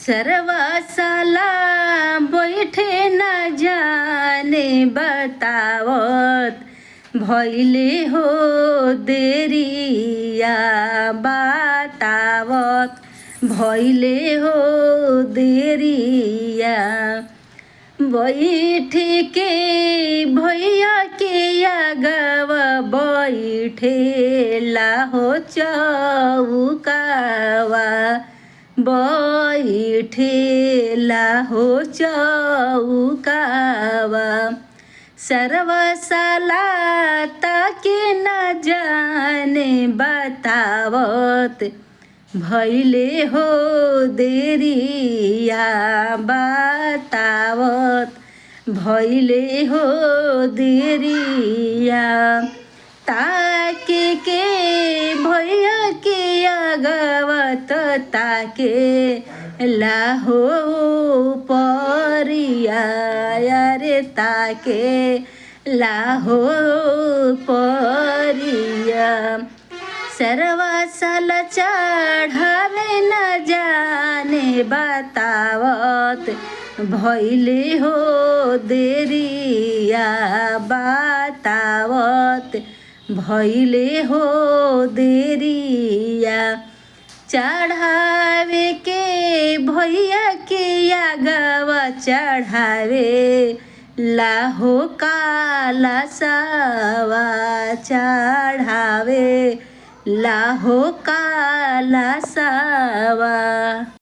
सरवा साला बैठे न जाने बतावत भइले हो देरिया बतावत भइले हो देरिया बैठ के भैया के आगवा बैठेला हो चौकावा बैठेला हो चौकावा सरवा साला ताके न जाने बतावत भइले हो देरिया बतावत भइले हो देरिया ताके के भैया के आगवत ताके लाहो परिया रे ताके लाहो परिया सरवा साला चढ़ावे न जाने बतावत भइले हो देरिया बतावत भइले हो देरिया चढ़ावे के भैया के आगवा चढ़ावे लाहो काला सावा चढ़ावे लाहो काला सावा।